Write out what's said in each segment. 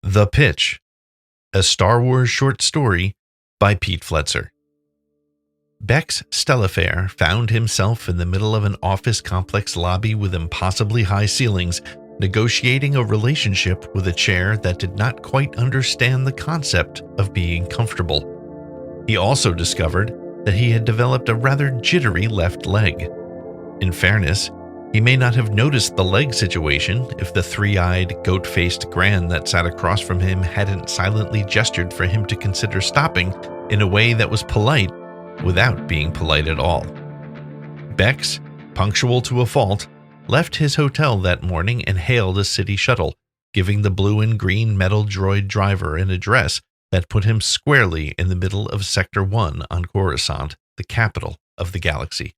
The Pitch, a Star Wars short story by Pete Fletzer. Bex Stellafaire found himself in the middle of an office complex lobby with impossibly high ceilings, negotiating a relationship with a chair that did not quite understand the concept of being comfortable. He also discovered that he had developed a rather jittery left leg. In fairness, he may not have noticed the leg situation if the three-eyed, goat-faced Gran that sat across from him hadn't silently gestured for him to consider stopping in a way that was polite without being polite at all. Bex, punctual to a fault, left his hotel that morning and hailed a city shuttle, giving the blue and green metal droid driver an address that put him squarely in the middle of Sector 1 on Coruscant, the capital of the galaxy.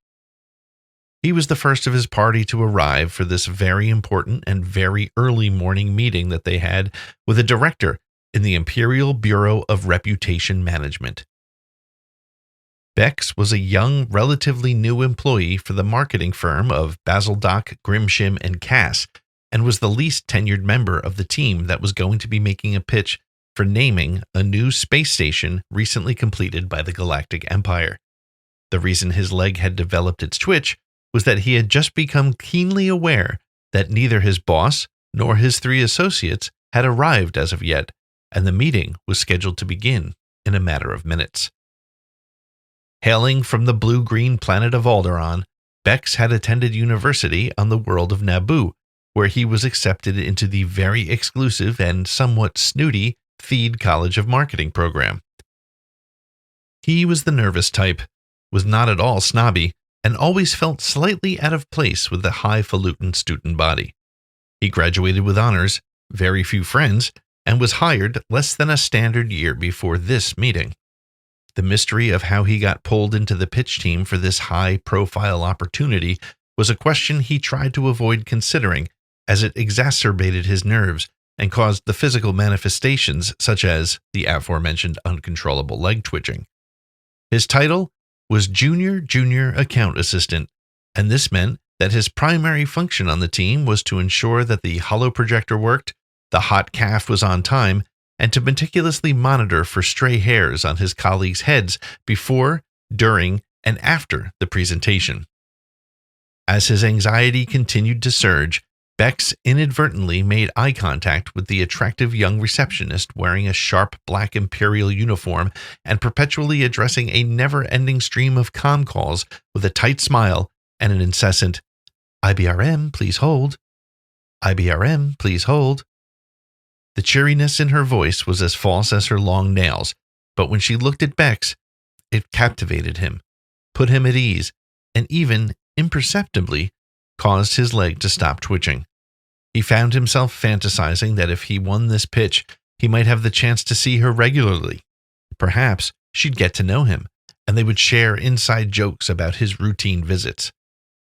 He was the first of his party to arrive for this very important and very early morning meeting that they had with a director in the Imperial Bureau of Reputation Management. Bex was a young, relatively new employee for the marketing firm of Basildock, Grimshim, and Cass, and was the least tenured member of the team that was going to be making a pitch for naming a new space station recently completed by the Galactic Empire. The reason his leg had developed its twitch was that he had just become keenly aware that neither his boss nor his three associates had arrived as of yet, and the meeting was scheduled to begin in a matter of minutes. Hailing from the blue-green planet of Alderaan, Bex had attended university on the world of Naboo, where he was accepted into the very exclusive and somewhat snooty Theed College of Marketing program. He was the nervous type, was not at all snobby, and always felt slightly out of place with the highfalutin student body. He graduated with honors, very few friends, and was hired less than a standard year before this meeting. The mystery of how he got pulled into the pitch team for this high-profile opportunity was a question he tried to avoid considering, as it exacerbated his nerves and caused the physical manifestations such as the aforementioned uncontrollable leg twitching. His title was Junior Account Assistant, and this meant that his primary function on the team was to ensure that the holoprojector worked, the hot calf was on time, and to meticulously monitor for stray hairs on his colleagues' heads before, during, and after the presentation. As his anxiety continued to surge, Bex inadvertently made eye contact with the attractive young receptionist wearing a sharp black Imperial uniform and perpetually addressing a never-ending stream of comm calls with a tight smile and an incessant, "IBRM, please hold. IBRM, please hold." The cheeriness in her voice was as false as her long nails, but when she looked at Bex, it captivated him, put him at ease, and even, imperceptibly, caused his leg to stop twitching. He found himself fantasizing that if he won this pitch, he might have the chance to see her regularly. Perhaps she'd get to know him, and they would share inside jokes about his routine visits.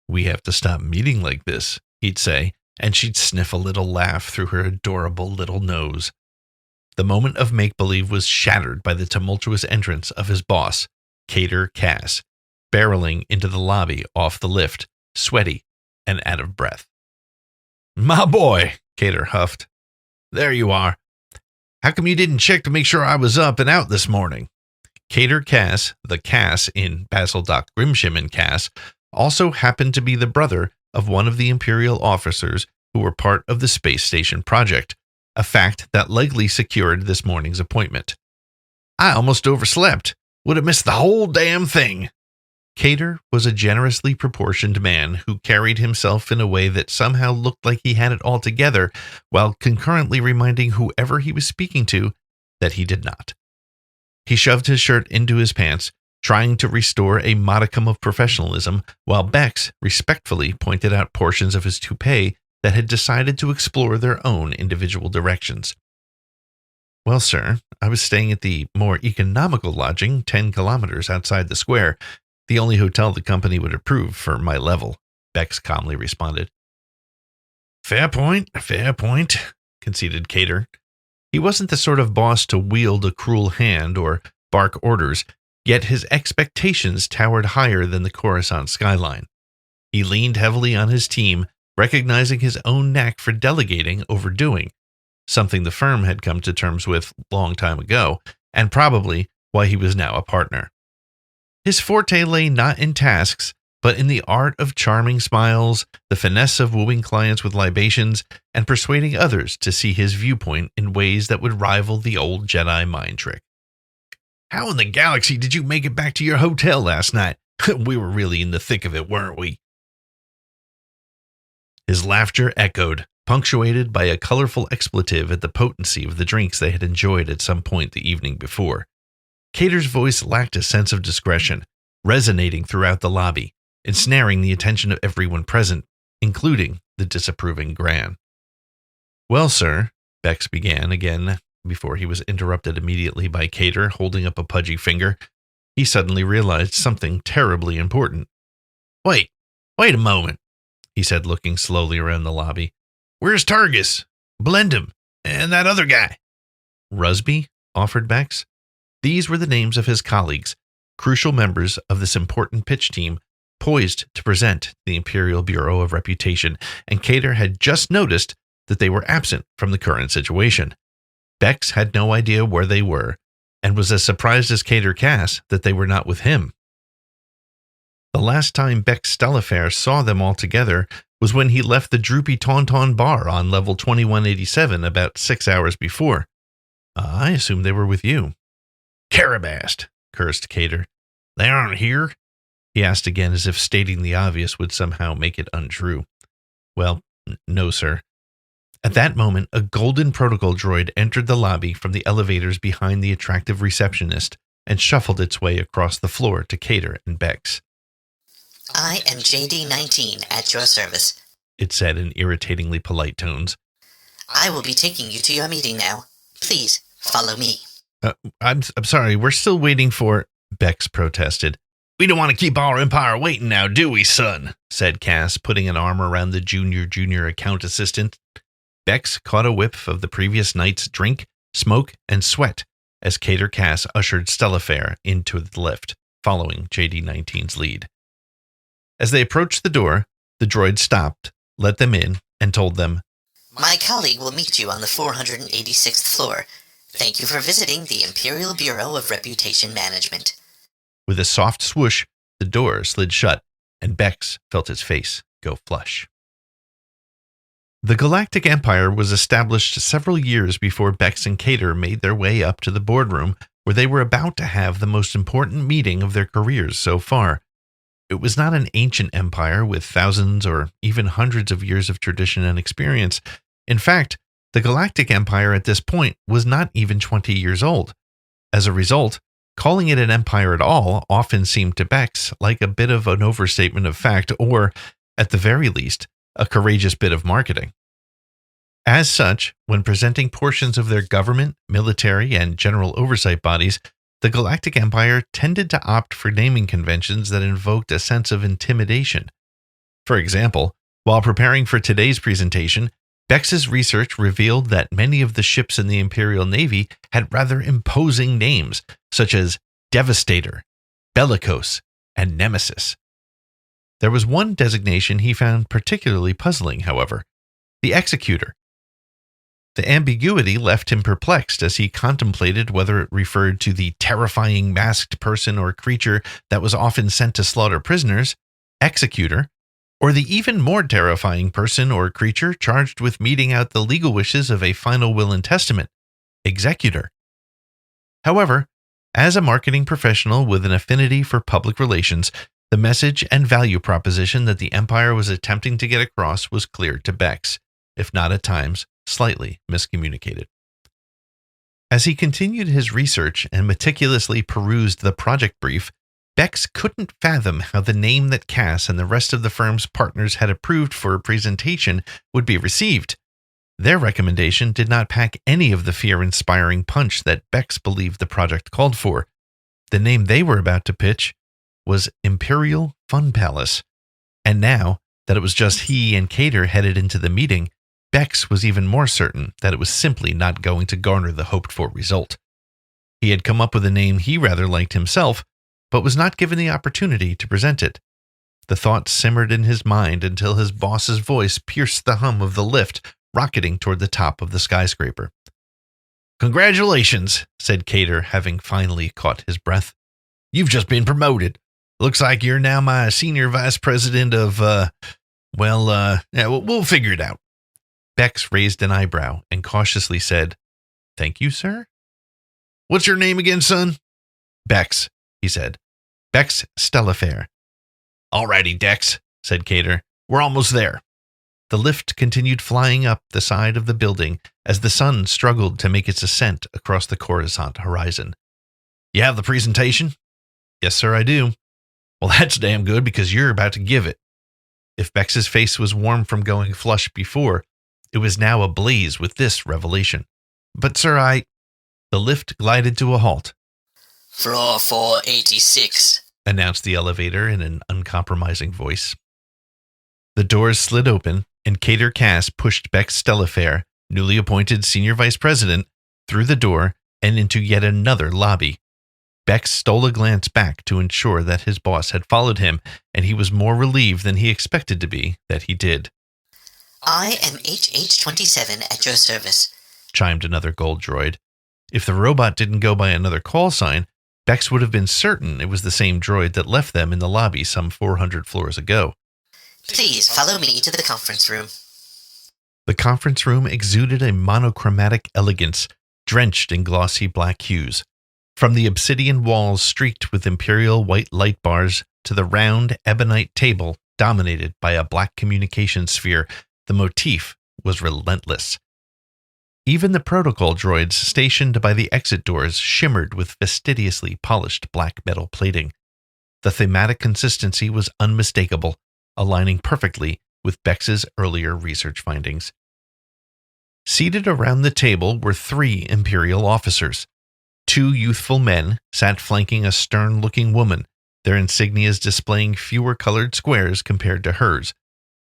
"We have to stop meeting like this," he'd say, and she'd sniff a little laugh through her adorable little nose. The moment of make-believe was shattered by the tumultuous entrance of his boss, Cater Cass, barreling into the lobby off the lift, sweaty and out of breath. "My boy," Cater huffed. "There you are. How come you didn't check to make sure I was up and out this morning?" Cater Cass, the Cass in Basildock, Grimshim, and Cass, also happened to be the brother of one of the Imperial officers who were part of the space station project, a fact that likely secured this morning's appointment. "I almost overslept. Would have missed the whole damn thing." Cater was a generously proportioned man who carried himself in a way that somehow looked like he had it all together, while concurrently reminding whoever he was speaking to that he did not. He shoved his shirt into his pants, trying to restore a modicum of professionalism, while Bex respectfully pointed out portions of his toupee that had decided to explore their own individual directions. "Well, sir, I was staying at the more economical lodging 10 kilometers outside the square, the only hotel the company would approve for my level," Bex calmly responded. Fair point, conceded Cater. He wasn't the sort of boss to wield a cruel hand or bark orders, yet his expectations towered higher than the Coruscant skyline. He leaned heavily on his team, recognizing his own knack for delegating over doing, something the firm had come to terms with long time ago, and probably why he was now a partner. His forte lay not in tasks, but in the art of charming smiles, the finesse of wooing clients with libations, and persuading others to see his viewpoint in ways that would rival the old Jedi mind trick. "How in the galaxy did you make it back to your hotel last night? We were really in the thick of it, weren't we?" His laughter echoed, punctuated by a colorful expletive at the potency of the drinks they had enjoyed at some point the evening before. Cater's voice lacked a sense of discretion, resonating throughout the lobby, ensnaring the attention of everyone present, including the disapproving Gran. "Well, sir," Bex began again before he was interrupted immediately by Cater holding up a pudgy finger. He suddenly realized something terribly important. Wait a moment," he said, looking slowly around the lobby. "Where's Targus, Blendham, and that other guy?" "Rusby," offered Bex. These were the names of his colleagues, crucial members of this important pitch team, poised to present the Imperial Bureau of Reputation, and Cater had just noticed that they were absent from the current situation. Bex had no idea where they were, and was as surprised as Cater Cass that they were not with him. The last time Bex Stellafaire saw them all together was when he left the Droopy Tauntaun bar on level 2187 about 6 hours before. "I assumed they were with you." "Carabast," cursed Cater. "They aren't here?" he asked again, as if stating the obvious would somehow make it untrue. "Well, no, sir." At that moment, a golden protocol droid entered the lobby from the elevators behind the attractive receptionist and shuffled its way across the floor to Cater and Bex. "I am JD-19 at your service," it said in irritatingly polite tones. "I will be taking you to your meeting now. Please, follow me." I'm sorry, we're still waiting for," Bex protested. "We don't want to keep our empire waiting now, do we, son?" said Cass, putting an arm around the junior account assistant. Bex caught a whiff of the previous night's drink, smoke, and sweat as Cater Cass ushered Stellafaire into the lift, following JD-19's lead. As they approached the door, the droid stopped, let them in, and told them, "My colleague will meet you on the 486th floor. Thank you for visiting the Imperial Bureau of Reputation Management." With a soft swoosh, the door slid shut, and Bex felt his face go flush. The Galactic Empire was established several years before Bex and Cater made their way up to the boardroom, where they were about to have the most important meeting of their careers so far. It was not an ancient empire with thousands or even hundreds of years of tradition and experience. In fact, the Galactic Empire at this point was not even 20 years old. As a result, calling it an empire at all often seemed to Bex like a bit of an overstatement of fact, or, at the very least, a courageous bit of marketing. As such, when presenting portions of their government, military, and general oversight bodies, the Galactic Empire tended to opt for naming conventions that invoked a sense of intimidation. For example, while preparing for today's presentation, Bex's research revealed that many of the ships in the Imperial Navy had rather imposing names, such as Devastator, Bellicose, and Nemesis. There was one designation he found particularly puzzling, however: the Executor. The ambiguity left him perplexed as he contemplated whether it referred to the terrifying masked person or creature that was often sent to slaughter prisoners, Executor, or the even more terrifying person or creature charged with meting out the legal wishes of a final will and testament, Executor. However, as a marketing professional with an affinity for public relations, the message and value proposition that the Empire was attempting to get across was clear to Bex, if not at times slightly miscommunicated. As he continued his research and meticulously perused the project brief, Bex couldn't fathom how the name that Cass and the rest of the firm's partners had approved for a presentation would be received. Their recommendation did not pack any of the fear-inspiring punch that Bex believed the project called for. The name they were about to pitch was Imperial Fun Palace. And now that it was just he and Cater headed into the meeting, Bex was even more certain that it was simply not going to garner the hoped-for result. He had come up with a name he rather liked himself, but was not given the opportunity to present it. The thought simmered in his mind until his boss's voice pierced the hum of the lift, rocketing toward the top of the skyscraper. "Congratulations," said Cater, having finally caught his breath. "You've just been promoted. Looks like you're now my senior vice president of, we'll figure it out." Bex raised an eyebrow and cautiously said, "Thank you, sir." "What's your name again, son?" "Bex," he said. "Bex Stellafaire." "All righty, Dex," said Cater. "We're almost there." The lift continued flying up the side of the building as the sun struggled to make its ascent across the Coruscant horizon. "You have the presentation?" "Yes, sir, I do." "Well, that's damn good because you're about to give it." If Bex's face was warm from going flush before, it was now ablaze with this revelation. "But, sir, The lift glided to a halt. "Floor 486, announced the elevator in an uncompromising voice. The doors slid open, and Cater Cass pushed Bex Stellafaire, newly appointed senior vice president, through the door and into yet another lobby. Bex stole a glance back to ensure that his boss had followed him, and he was more relieved than he expected to be that he did. "I am HH27 at your service," chimed another gold droid. If the robot didn't go by another call sign, Bex would have been certain it was the same droid that left them in the lobby some 400 floors ago. "Please follow me to the conference room." The conference room exuded a monochromatic elegance, drenched in glossy black hues. From the obsidian walls streaked with Imperial white light bars to the round ebonite table dominated by a black communication sphere, the motif was relentless. Even the protocol droids stationed by the exit doors shimmered with fastidiously polished black metal plating. The thematic consistency was unmistakable, aligning perfectly with Bex's earlier research findings. Seated around the table were 3 Imperial officers. 2 youthful men sat flanking a stern-looking woman, their insignias displaying fewer colored squares compared to hers.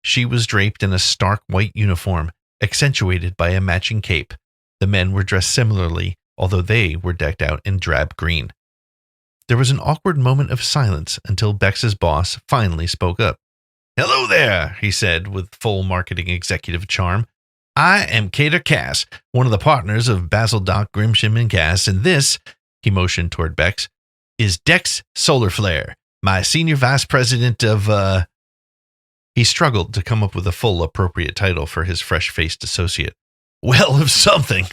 She was draped in a stark white uniform, accentuated by a matching cape. The men were dressed similarly, although they were decked out in drab green. There was an awkward moment of silence until Bex's boss finally spoke up. "Hello there," he said with full marketing executive charm. "I am Cater Cass, one of the partners of Doc, Grimsham and Cass, and this," he motioned toward Bex, "is Dex Solarflare, my senior vice president of, He struggled to come up with a full appropriate title for his fresh-faced associate. "Well, of something,"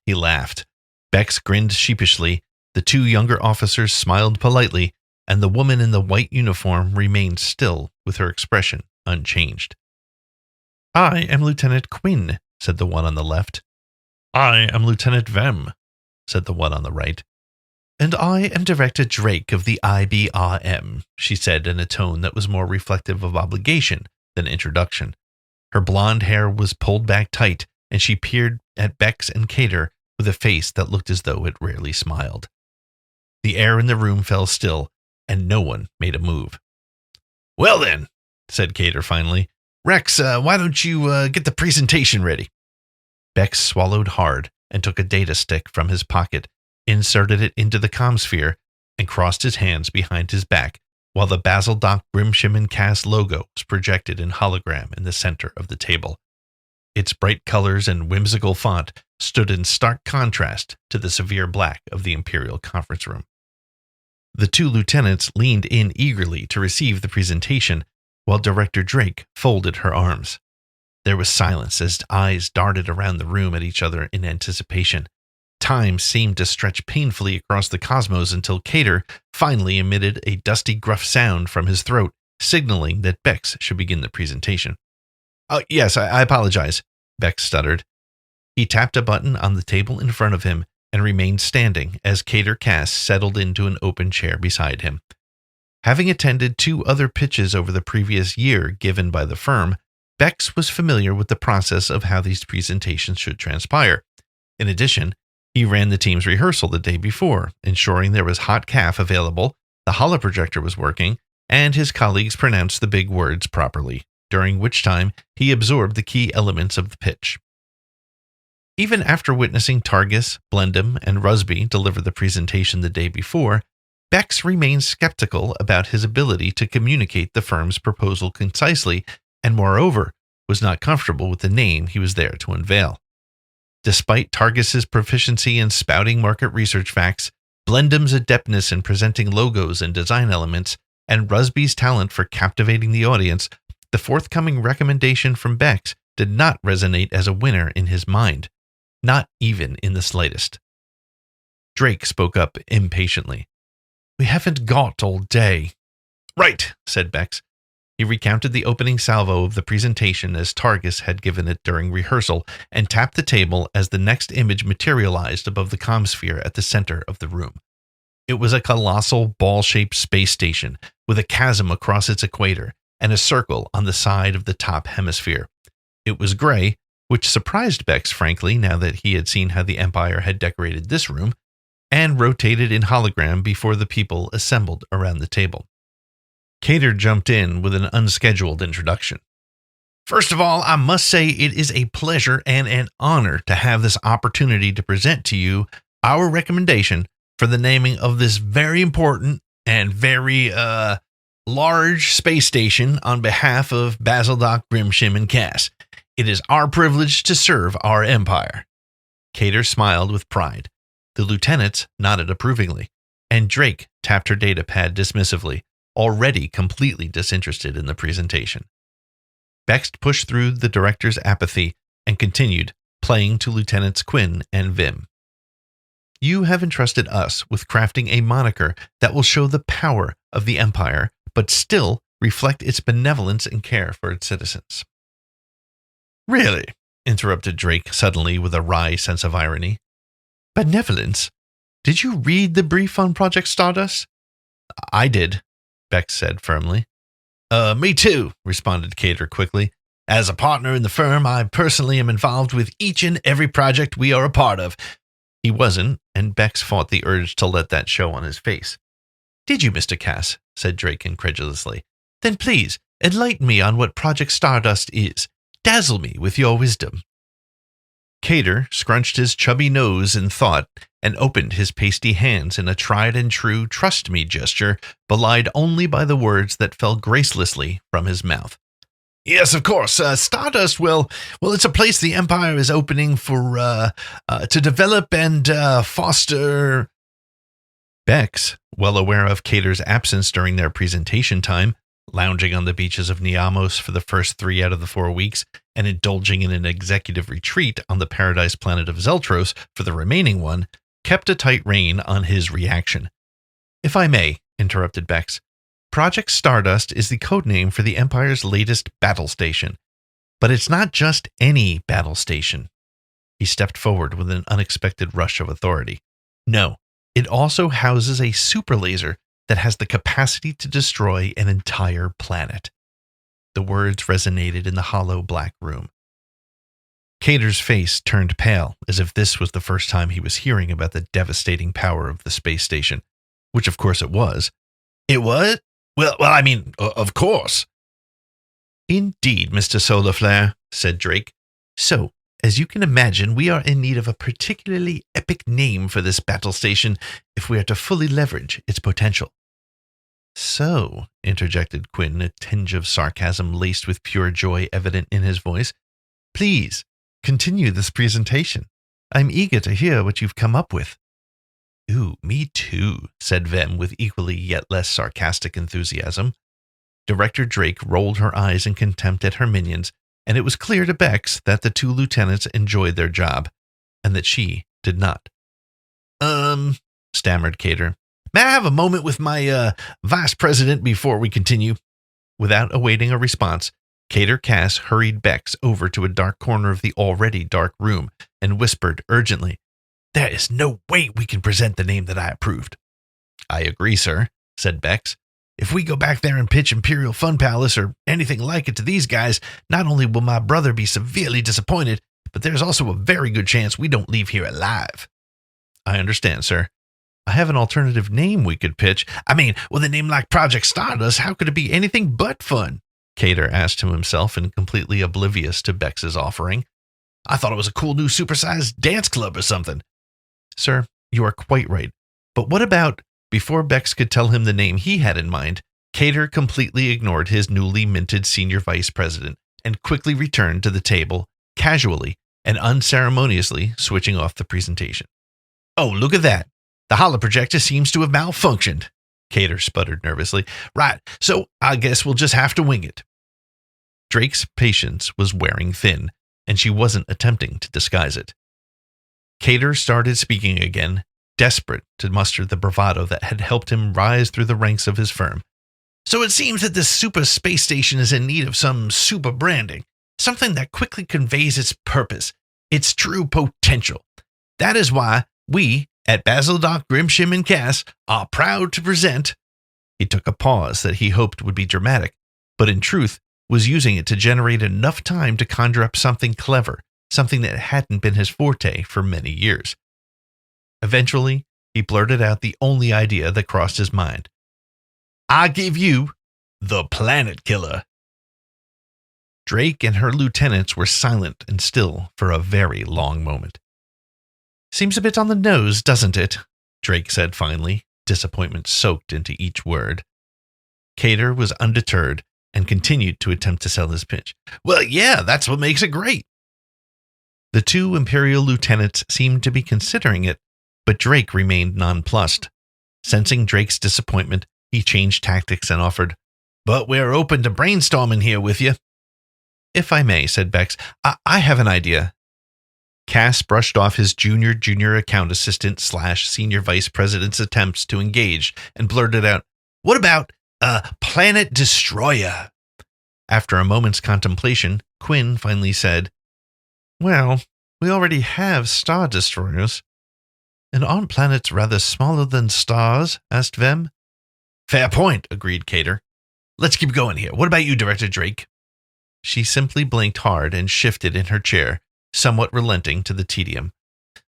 he laughed. Bex grinned sheepishly, the 2 younger officers smiled politely, and the woman in the white uniform remained still with her expression unchanged. "I am Lieutenant Quinn," said the one on the left. "I am Lieutenant Vem," said the one on the right. "And I am Director Drake of the IBRM," she said in a tone that was more reflective of obligation than introduction. Her blonde hair was pulled back tight, and she peered at Bex and Cater with a face that looked as though it rarely smiled. The air in the room fell still, and no one made a move. "Well then," said Cater finally, "Rex, why don't you get the presentation ready?" Bex swallowed hard and took a data stick from his pocket, inserted it into the comsphere, and crossed his hands behind his back while the Doc, Grimsham and Cass logo was projected in hologram in the center of the table. Its bright colors and whimsical font stood in stark contrast to the severe black of the Imperial conference room. The 2 lieutenants leaned in eagerly to receive the presentation, while Director Drake folded her arms. There was silence as eyes darted around the room at each other in anticipation. Time seemed to stretch painfully across the cosmos until Cater finally emitted a dusty gruff sound from his throat, signaling that Bex should begin the presentation. "Oh, yes, I apologize," Bex stuttered. He tapped a button on the table in front of him and remained standing as Cater Cass settled into an open chair beside him. Having attended 2 other pitches over the previous year given by the firm, Bex was familiar with the process of how these presentations should transpire. In addition, he ran the team's rehearsal the day before, ensuring there was hot calf available, the holoprojector was working, and his colleagues pronounced the big words properly, during which time he absorbed the key elements of the pitch. Even after witnessing Targus, Blendham, and Rusby deliver the presentation the day before, Bex remained skeptical about his ability to communicate the firm's proposal concisely and, moreover, was not comfortable with the name he was there to unveil. Despite Targus's proficiency in spouting market research facts, Blendham's adeptness in presenting logos and design elements, and Rusby's talent for captivating the audience, the forthcoming recommendation from Bex did not resonate as a winner in his mind, not even in the slightest. Drake spoke up impatiently. "We haven't got all day." "Right," said Bex. He recounted the opening salvo of the presentation as Targus had given it during rehearsal and tapped the table as the next image materialized above the comsphere at the center of the room. It was a colossal ball-shaped space station with a chasm across its equator and a circle on the side of the top hemisphere. It was gray, which surprised Bex, frankly, now that he had seen how the Empire had decorated this room, and rotated in hologram before the people assembled around the table. Cater jumped in with an unscheduled introduction. "First of all, I must say it is a pleasure and an honor to have this opportunity to present to you our recommendation for the naming of this very important and very large space station on behalf of Basildoc, Grimshim, and Cass. It is our privilege to serve our Empire." Cater smiled with pride. The lieutenants nodded approvingly, and Drake tapped her data pad dismissively, already completely disinterested in the presentation. Bex pushed through the director's apathy and continued, playing to Lieutenants Quinn and Vim. "You have entrusted us with crafting a moniker that will show the power of the Empire, but still reflect its benevolence and care for its citizens." "Really?" interrupted Drake suddenly with a wry sense of irony. "Benevolence? Did you read the brief on Project Stardust?" "I did," Bex said firmly. Me too," responded Cater quickly. "As a partner in the firm, I personally am involved with each and every project we are a part of." He wasn't, and Bex fought the urge to let that show on his face. "Did you, Mr. Cass?" said Drake incredulously. "Then please, enlighten me on what Project Stardust is. Dazzle me with your wisdom." Cater scrunched his chubby nose in thought and opened his pasty hands in a tried-and-true trust-me gesture, belied only by the words that fell gracelessly from his mouth. "Yes, of course. Stardust, well, it's a place the Empire is opening for, to develop and foster." Bex, well aware of Cater's absence during their presentation time, lounging on the beaches of Niamos for the first 3 out of the 4 weeks, and indulging in an executive retreat on the paradise planet of Zeltros for the remaining one, kept a tight rein on his reaction. "If I may," interrupted Bex, "Project Stardust is the codename for the Empire's latest battle station. But it's not just any battle station." He stepped forward with an unexpected rush of authority. "No, it also houses a super laser that has the capacity to destroy an entire planet." The words resonated in the hollow black room. Cater's face turned pale, as if this was the first time he was hearing about the devastating power of the space station, which of course it was. "It was? Well, I mean, of course." "Indeed, Mr. Solarflare," said Drake. "So, as you can imagine, we are in need of a particularly epic name for this battle station if we are to fully leverage its potential." "So," interjected Quinn, a tinge of sarcasm laced with pure joy evident in his voice, "please continue this presentation. I'm eager to hear what you've come up with." "Ooh, me too," said Vem with equally yet less sarcastic enthusiasm. Director Drake rolled her eyes in contempt at her minions, and it was clear to Bex that the 2 lieutenants enjoyed their job, and that she did not. Stammered Cater. "May I have a moment with my vice president before we continue?" Without awaiting a response, Cater Cass hurried Bex over to a dark corner of the already dark room and whispered urgently, "There is no way we can present the name that I approved." "I agree, sir," said Bex. "If we go back there and pitch Imperial Fun Palace or anything like it to these guys, not only will my brother be severely disappointed, but there's also a very good chance we don't leave here alive." "I understand, sir. I have an alternative name we could pitch." "I mean, with a name like Project Stardust, how could it be anything but fun?" Cater asked himself, and completely oblivious to Bex's offering. "I thought it was a cool new supersized dance club or something." "Sir, you are quite right. But what about..." Before Bex could tell him the name he had in mind, Cater completely ignored his newly minted senior vice president and quickly returned to the table, casually and unceremoniously switching off the presentation. "Oh, look at that. The holoprojector seems to have malfunctioned," Cater sputtered nervously. "Right, so I guess we'll just have to wing it." Drake's patience was wearing thin, and she wasn't attempting to disguise it. Cater started speaking again, desperate to muster the bravado that had helped him rise through the ranks of his firm. "So it seems that this super space station is in need of some super branding, something that quickly conveys its purpose, its true potential. That is why we, at Basildok, Grimshim, and Cass, are proud to present." He took a pause that he hoped would be dramatic, but in truth was using it to generate enough time to conjure up something clever, something that hadn't been his forte for many years. Eventually, he blurted out the only idea that crossed his mind. "I give you the Planet Killer." Drake and her lieutenants were silent and still for a very long moment. "Seems a bit on the nose, doesn't it?" Drake said finally, disappointment soaked into each word. Cater was undeterred and continued to attempt to sell his pitch. "Well, yeah, that's what makes it great." The two Imperial lieutenants seemed to be considering it, but Drake remained nonplussed. Sensing Drake's disappointment, he changed tactics and offered, "But we're open to brainstorming here with you." "If I may," said Bex, I have an idea." Cass brushed off his junior account assistant / senior vice president's attempts to engage and blurted out, "What about a planet destroyer?" After a moment's contemplation, Quinn finally said, "Well, we already have star destroyers." "And aren't planets rather smaller than stars?" asked Vem. "Fair point," agreed Cater. "Let's keep going here. What about you, Director Drake?" She simply blinked hard and shifted in her chair, somewhat relenting to the tedium.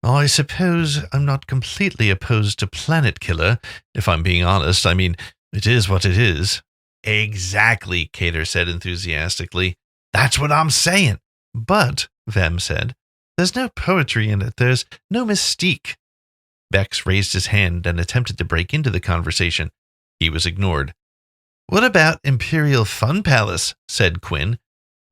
"I suppose I'm not completely opposed to Planet Killer, if I'm being honest. I mean, it is what it is." "Exactly," Cater said enthusiastically. "That's what I'm saying." "But," Vem said, "there's no poetry in it. There's no mystique." Bex raised his hand and attempted to break into the conversation. He was ignored. "What about Imperial Fun Palace?" said Quinn.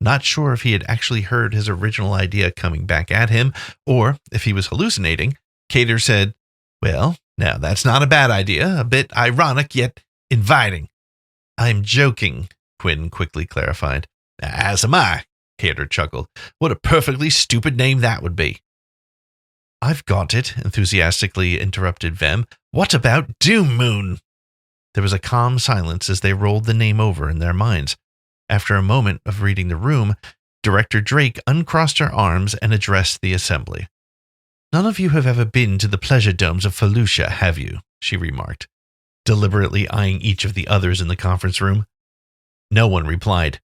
Not sure if he had actually heard his original idea coming back at him, or if he was hallucinating. Cater said, "Well, now that's not a bad idea, a bit ironic yet inviting." "I'm joking," Quinn quickly clarified. "As am I," Cater chuckled. "What a perfectly stupid name that would be." "I've got it," enthusiastically interrupted Vem. "What about Doom Moon?" There was a calm silence as they rolled the name over in their minds. After a moment of reading the room, Director Drake uncrossed her arms and addressed the assembly. "None of you have ever been to the pleasure domes of Felucia, have you?" she remarked, deliberately eyeing each of the others in the conference room. No one replied.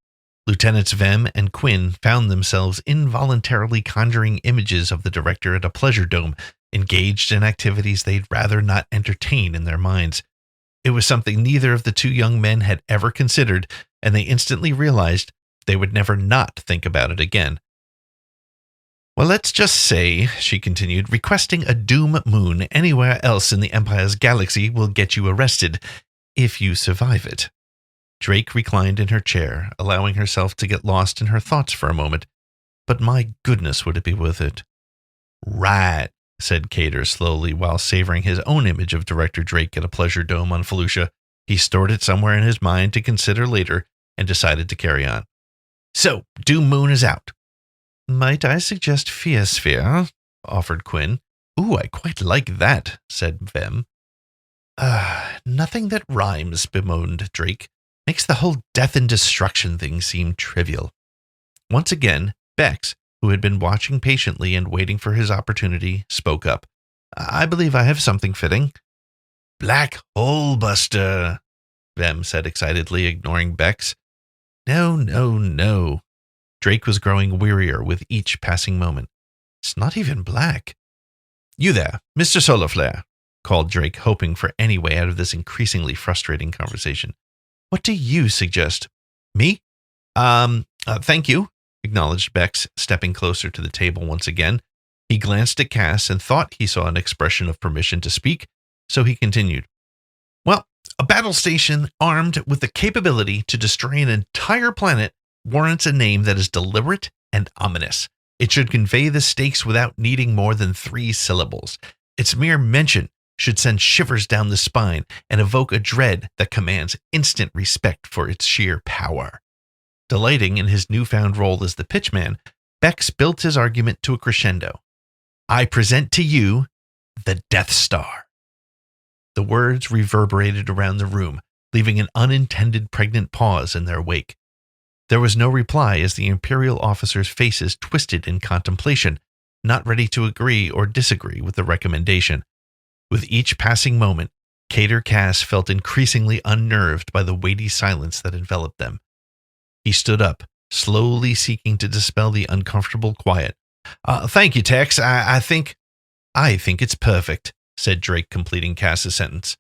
Lieutenants Vem and Quinn found themselves involuntarily conjuring images of the director at a pleasure dome, engaged in activities they'd rather not entertain in their minds. It was something neither of the two young men had ever considered, and they instantly realized they would never not think about it again. "Well, let's just say," she continued, "requesting a doom moon anywhere else in the Empire's galaxy will get you arrested, if you survive it." Drake reclined in her chair, allowing herself to get lost in her thoughts for a moment. "But my goodness, would it be worth it?" "Right," said Cater slowly while savoring his own image of Director Drake at a pleasure dome on Felucia. He stored it somewhere in his mind to consider later and decided to carry on. "So, Doom Moon is out." "Might I suggest Fear Sphere?" offered Quinn. "Ooh, I quite like that," said Vem. Nothing that rhymes," bemoaned Drake. "Makes the whole death and destruction thing seem trivial." Once again, Bex, who had been watching patiently and waiting for his opportunity, spoke up. "I believe I have something fitting." "Black Hole Buster," Vem said excitedly, ignoring Bex. No, no, no. Drake was growing wearier with each passing moment. "It's not even black." "You there, Mr. Solar Flare," called Drake, hoping for any way out of this increasingly frustrating conversation. "What do you suggest?" "Me? Thank you," acknowledged Bex, stepping closer to the table once again. He glanced at Cass and thought he saw an expression of permission to speak, so he continued. "Well, a battle station armed with the capability to destroy an entire planet warrants a name that is deliberate and ominous. It should convey the stakes without needing more than 3 syllables. Its mere mention should send shivers down the spine and evoke a dread that commands instant respect for its sheer power. Delighting in his newfound role as the pitchman, Bex built his argument to a crescendo. I present to you the Death Star. The words reverberated around the room, leaving an unintended pregnant pause in their wake. There was no reply as the Imperial officers' faces twisted in contemplation, not ready to agree or disagree with the recommendation. With each passing moment, Cater Cass felt increasingly unnerved by the weighty silence that enveloped them. He stood up, slowly seeking to dispel the uncomfortable quiet. Thank you, Tex. I think it's perfect, said Drake, completing Cass's sentence.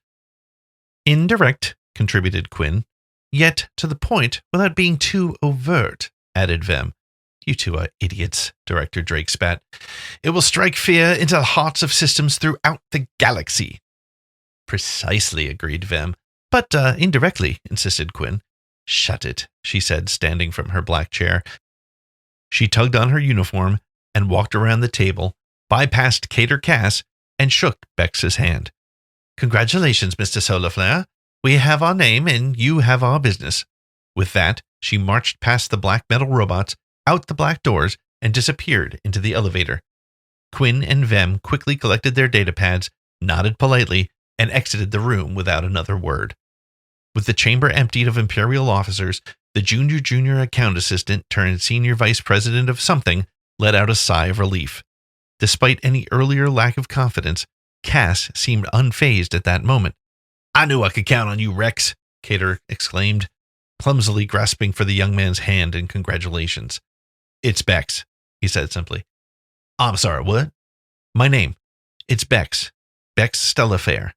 Indirect, contributed Quinn. Yet to the point without being too overt, added Vem. You two are idiots, Director Drake spat. It will strike fear into the hearts of systems throughout the galaxy. Precisely, agreed Vem. But indirectly, insisted Quinn. Shut it, she said, standing from her black chair. She tugged on her uniform and walked around the table, bypassed Cater Cass, and shook Bex's hand. Congratulations, Mr. Solarflare. We have our name and you have our business. With that, she marched past the black metal robots, out the black doors, and disappeared into the elevator. Quinn and Vem quickly collected their datapads, nodded politely, and exited the room without another word. With the chamber emptied of Imperial officers, the junior account assistant turned senior vice president of something let out a sigh of relief. Despite any earlier lack of confidence, Cass seemed unfazed at that moment. I knew I could count on you, Rex, Cater exclaimed, clumsily grasping for the young man's hand in congratulations. It's Bex, he said simply. I'm sorry, what? My name. It's Bex. Bex Stellafaire.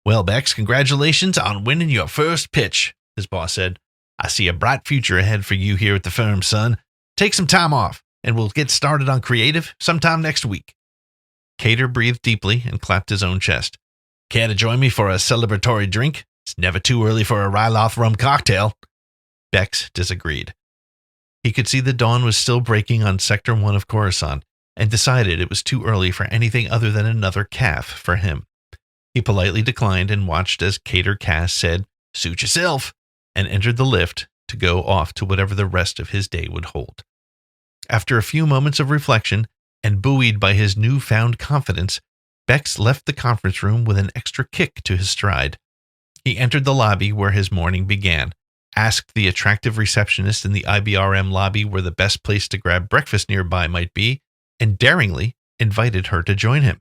Well, Bex, congratulations on winning your first pitch, his boss said. I see a bright future ahead for you here at the firm, son. Take some time off, and we'll get started on creative sometime next week. Cater breathed deeply and clapped his own chest. Care to join me for a celebratory drink? It's never too early for a Ryloth rum cocktail. Bex disagreed. He could see the dawn was still breaking on Sector 1 of Coruscant, and decided it was too early for anything other than another calf for him. He politely declined and watched as Cater Cass said, Suit yourself, and entered the lift to go off to whatever the rest of his day would hold. After a few moments of reflection, and buoyed by his newfound confidence, Bex left the conference room with an extra kick to his stride. He entered the lobby where his morning began, asked the attractive receptionist in the IBRM lobby where the best place to grab breakfast nearby might be, and daringly invited her to join him.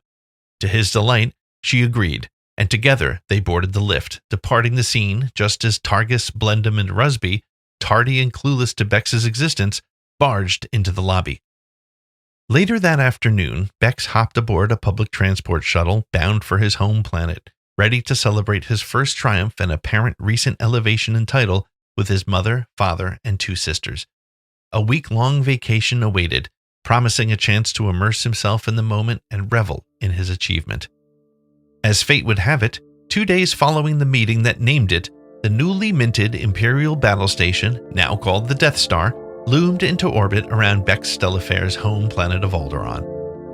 To his delight, she agreed, and together they boarded the lift, departing the scene just as Targus, Blendham, and Rusby, tardy and clueless to Bex's existence, barged into the lobby. Later that afternoon, Bex hopped aboard a public transport shuttle bound for his home planet, ready to celebrate his first triumph and apparent recent elevation in title with his mother, father, and 2 sisters. A week-long vacation awaited, promising a chance to immerse himself in the moment and revel in his achievement. As fate would have it, 2 days following the meeting that named it, the newly minted Imperial battle station, now called the Death Star, loomed into orbit around Bex Stellafaire's home planet of Alderaan.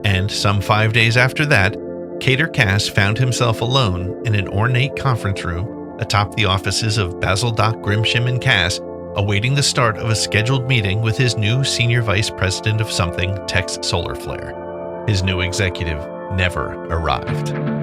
And some 5 days after that, Cater Cass found himself alone in an ornate conference room atop the offices of Basildoc, Grimsham, and Cass, awaiting the start of a scheduled meeting with his new senior vice president of something, Tex Solarflare. His new executive never arrived.